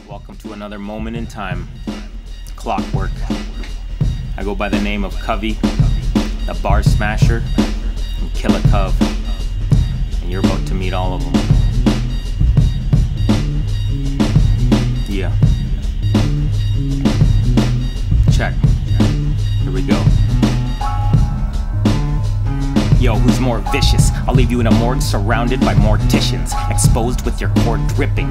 Welcome to another moment in time. Clockwork. I go by the name of Kavi, the bar smasher, and Killer Cov. And you're about to meet all of them. Yeah. Check. Here we go. Yo, who's more vicious? I'll leave you in a morgue surrounded by morticians, exposed with your core dripping.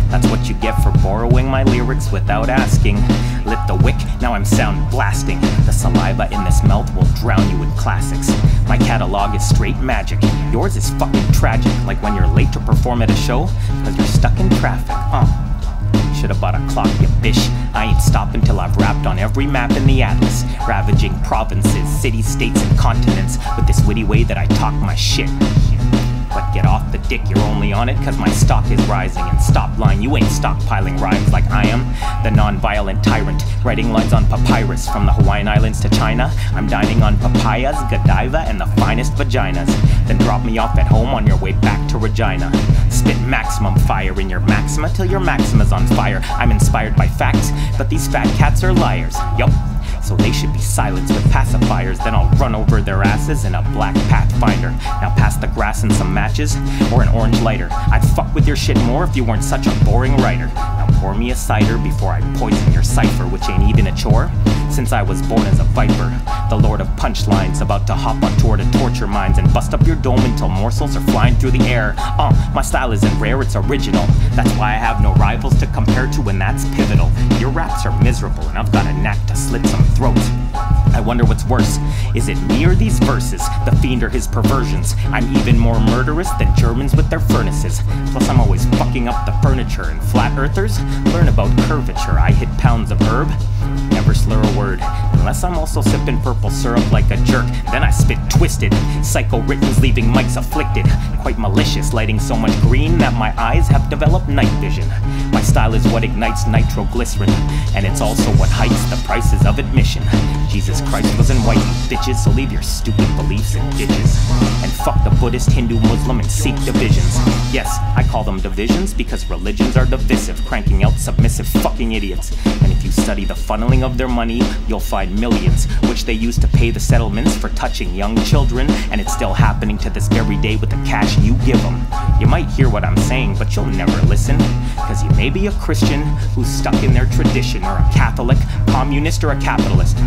That's what you get for borrowing my lyrics without asking. Lit the wick, now I'm sound blasting. The saliva in this mouth will drown you with classics. My catalog is straight magic. Yours is fucking tragic, like when you're late to perform at a show because you're stuck in traffic. Should've bought a clock, you bitch. I ain't stopping till I've rapped on every map in the atlas, ravaging provinces, cities, states, and continents with this witty way that I talk my shit. But get off the dick, you're only on it cause my stock is rising. And stop lying, you ain't stockpiling rhymes like I am, the non-violent tyrant, writing lines on papyrus from the Hawaiian Islands to China. I'm dining on papayas, Godiva, and the finest vaginas. Then drop me off at home on your way back to Regina. Spit maximum fire in your maxima till your maxima's on fire. I'm inspired by facts, but these fat cats are liars. Yup. So they should be silenced with pacifiers. Then I'll run over their asses in a black Pathfinder. Now pass the grass and some matches, or an orange lighter. I'd fuck with your shit more if you weren't such a boring writer. Now pour me a cider before I poison your cipher, which ain't even a chore, since I was born as a viper. The lord of punchlines, about to hop on tour to torture minds and bust up your dome until morsels are flying through the air. My style isn't rare, it's original. That's why I have no rivals to compare to, and that's pivotal. Your raps are miserable, and I've got a knack to slit some throats. I wonder what's worse, is it me or these verses? The fiend or his perversions? I'm even more murderous than Germans with their furnaces. Plus I'm always fucking up the furniture, and flat earthers learn about curvature. I hit pounds of herb, never slur a word, unless I'm also sipping purple syrup like a jerk. Then I spit twisted, psycho writtens leaving mics afflicted. Quite malicious, lighting so much green that my eyes have developed night vision. My style is what ignites nitroglycerin, and it's also what hikes the prices of admission. Jesus Christ wasn't white, you bitches, so leave your stupid beliefs in ditches. And fuck the Buddhist, Hindu, Muslim, and Sikh divisions. Yes, I call them divisions because religions are divisive, cranking out submissive fucking idiots. And if you study the funneling of their money, you'll find millions, which they use to pay the settlements for touching young children, and it's still happening to this very day with the cash you give them. You might hear what I'm saying, but you'll never listen, cause you may be a Christian who's stuck in their tradition, or a Catholic, communist, or a capitalist.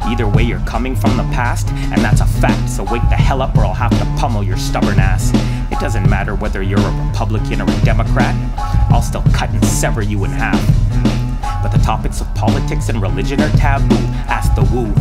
Either way, you're coming from the past, and that's a fact, so wake the hell up or I'll have to pummel your stubborn ass. It doesn't matter whether you're a Republican or a Democrat, I'll still cut and sever you in half. But the topics of politics and religion are taboo, ask the woo.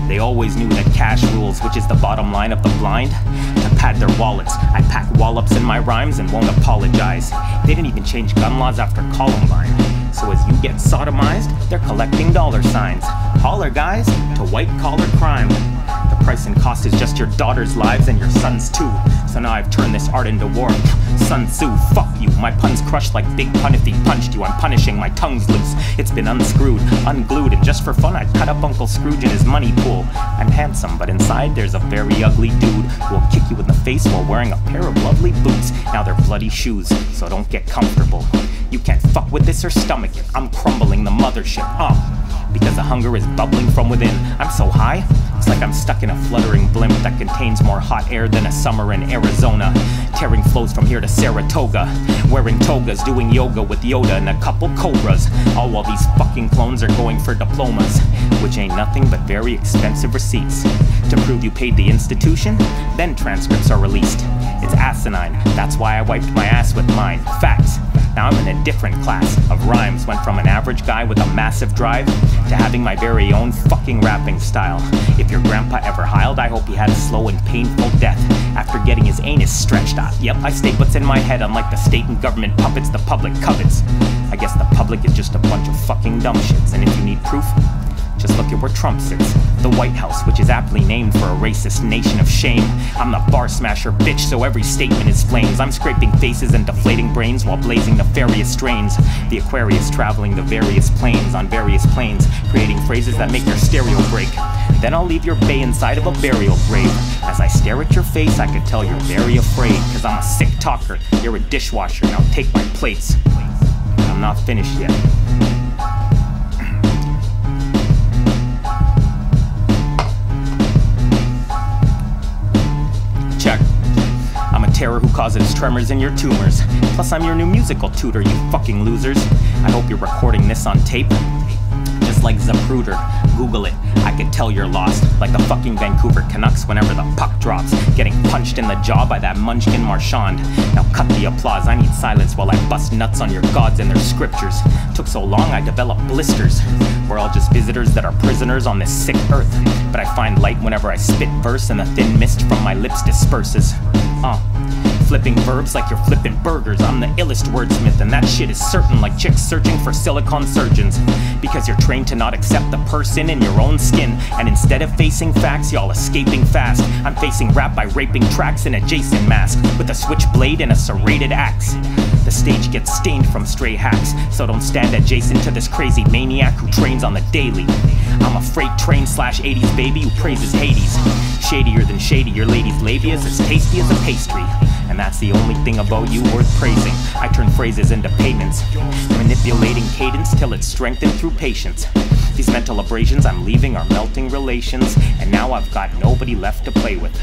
They always knew that cash rules, which is the bottom line of the blind. To pad their wallets, I pack wallops in my rhymes and won't apologize. They didn't even change gun laws after Columbine. So as you get sodomized, they're collecting dollar signs. Holler, guys, to white-collar crime. The price and cost is just your daughter's lives and your sons too. So now I've turned this art into war. Sun Tzu, fuck you. My pun's crushed like Big Pun if he punched you. I'm punishing, my tongue's loose. It's been unscrewed, unglued, and just for fun I'd cut up Uncle Scrooge in his money pool. I'm handsome, but inside there's a very ugly dude who will kick you in the face while wearing a pair of lovely boots. Now they're bloody shoes, so don't get comfortable. You can't fuck with this or stomach it. I'm crumbling the mothership, because the hunger is bubbling from within. I'm so high, it's like I'm stuck in a fluttering blimp that contains more hot air than a summer in Arizona. Tearing flows from here to Saratoga, wearing togas, doing yoga with Yoda and a couple cobras. All while these fucking clones are going for diplomas, which ain't nothing but very expensive receipts. To prove you paid the institution, then transcripts are released. It's asinine, that's why I wiped my ass with mine. Facts. Now I'm in a different class of rhymes. Went from an average guy with a massive drive to having my very own fucking rapping style. If your grandpa ever heiled, I hope he had a slow and painful death after getting his anus stretched out. Yep, I state what's in my head, unlike the state and government puppets the public covets. I guess the public is just a bunch of fucking dumb shits, and if you need proof, just look at where Trump sits. The White House, which is aptly named for a racist nation of shame. I'm the bar smasher, bitch, so every statement is flames. I'm scraping faces and deflating brains while blazing nefarious strains. The Aquarius traveling the various planes on various planes, creating phrases that make your stereo break. Then I'll leave your bay inside of a burial grave. As I stare at your face, I could tell you're very afraid, cause I'm a sick talker, you're a dishwasher, now take my plates. I'm I'm not finished yet. Check. I'm a terror who causes tremors in your tumors. Plus I'm your new musical tutor, you fucking losers. I hope you're recording this on tape. Just like Zapruder, Google it. I could tell you're lost, like the fucking Vancouver Canucks whenever the puck drops, getting punched in the jaw by that munchkin Marchand. Now cut the applause, I need silence while I bust nuts on your gods and their scriptures. Took so long I developed blisters. We're all just visitors that are prisoners on this sick earth. But I find light whenever I spit verse and the thin mist from my lips disperses. Flipping verbs like you're flipping burgers. I'm the illest wordsmith, and that shit is certain, like chicks searching for silicone surgeons. Because you're trained to not accept the person in your own skin, and instead of facing facts, y'all escaping fast. I'm facing rap by raping tracks in a Jason mask, with a switchblade and a serrated axe. The stage gets stained from stray hacks, so don't stand adjacent to this crazy maniac who trains on the daily. I'm a freight train / 80s baby who praises Hades. Shadier than shady, your lady's labia is as tasty as a pastry. And that's the only thing about you worth praising. I turn phrases into payments, manipulating cadence till it's strengthened through patience. These mental abrasions I'm leaving are melting relations, and now I've got nobody left to play with.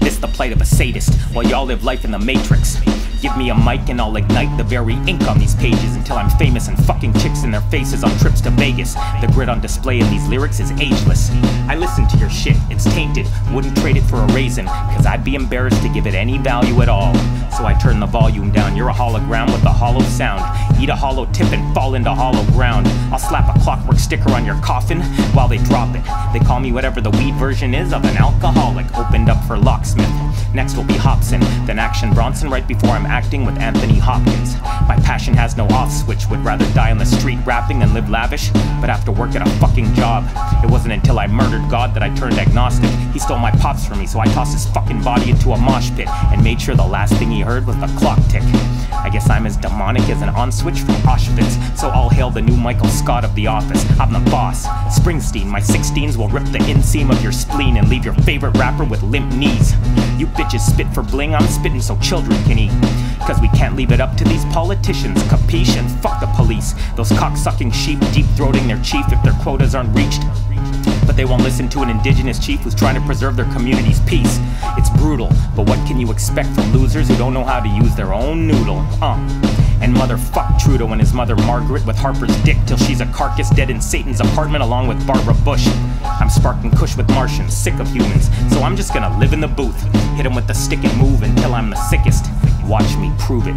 This the plight of a sadist, while y'all live life in the matrix. Give me a mic and I'll ignite the very ink on these pages until I'm famous and fucking chicks in their faces on trips to Vegas. The grit on display in these lyrics is ageless. I listen to your shit, it's tainted, wouldn't trade it for a raisin, cause I'd be embarrassed to give it any value at all. So I turn the volume down, you're a hologram with a hollow sound. Eat a hollow tip and fall into hollow ground. I'll slap a Clockwork sticker on your coffin while they drop it. They call me whatever the weed version is of an alcoholic opened up for locksmith. Next will be Hobson, then Action Bronson right before I'm acting with Anthony Hopkins. My passion has no off switch, would rather die on the street rapping than live lavish, but have to work at a fucking job. It wasn't until I murdered God that I turned agnostic. He stole my pops from me, so I tossed his fucking body into a mosh pit and made sure the last thing he heard was the clock tick. I guess I'm as demonic as an on switch from Auschwitz, so all hail the new Michael Scott of The Office. I'm the boss, Springsteen. My 16s will rip the inseam of your spleen and leave your favorite rapper with limp knees. You bitches spit for bling, I'm spitting so children can eat. Cause we can't leave it up to these politicians, capiche? And fuck the police, those cocksucking sheep deep-throating their chief if their quotas aren't reached. But they won't listen to an indigenous chief who's trying to preserve their community's peace. It's brutal, but what can you expect from losers who don't know how to use their own noodle? And motherfuck Trudeau and his mother Margaret with Harper's dick till she's a carcass dead in Satan's apartment along with Barbara Bush. I'm sparking kush with Martians, sick of humans, so I'm just gonna live in the booth, hit 'em with the stick and move until I'm the sickest. Watch me prove it.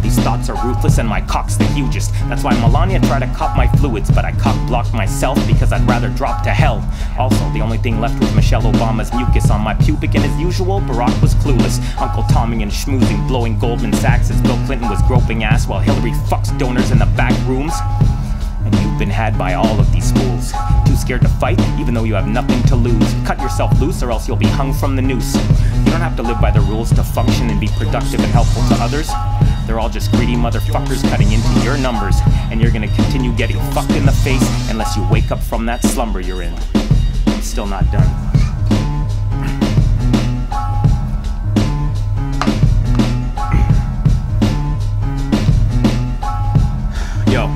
These thoughts are ruthless and my cock's the hugest. That's why Melania tried to cop my fluids, but I cock-blocked myself because I'd rather drop to hell. Also, the only thing left was Michelle Obama's mucus on my pubic, and as usual, Barack was clueless. Uncle Tommy and schmoozing, blowing Goldman Sachs as Bill Clinton was groping ass while Hillary fucks donors in the back rooms. And you've been had by all of these fools. Too scared to fight, even though you have nothing to lose. Cut yourself loose or else you'll be hung from the noose. You don't have to live by the rules to function and be productive and helpful to others. They're all just greedy motherfuckers cutting into your numbers, and you're gonna continue getting fucked in the face unless you wake up from that slumber you're in. I'm still not done. Yo.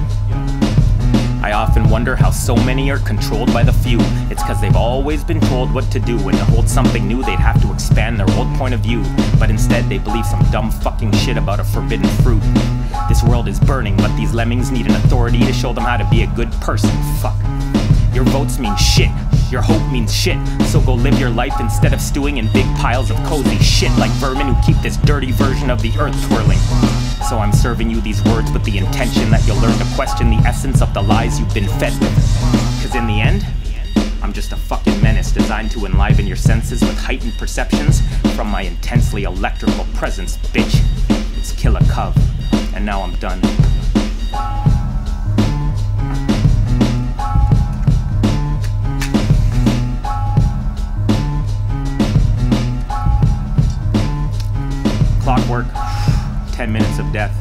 I often wonder how so many are controlled by the few. It's cause they've always been told what to do, and to hold something new they'd have to expand their old point of view. But instead they believe some dumb fucking shit about a forbidden fruit. This world is burning, but these lemmings need an authority to show them how to be a good person. Fuck. Your votes mean shit. Your hope means shit. So go live your life instead of stewing in big piles of cozy shit like vermin who keep this dirty version of the earth twirling. So I'm serving you these words with the intention that you'll learn to question the essence of the lies you've been fed with. Cause in the end, I'm just a fucking menace designed to enliven your senses with heightened perceptions from my intensely electrical presence, bitch. It's Killer Cub, and now I'm done. Clockwork, 10 minutes of death.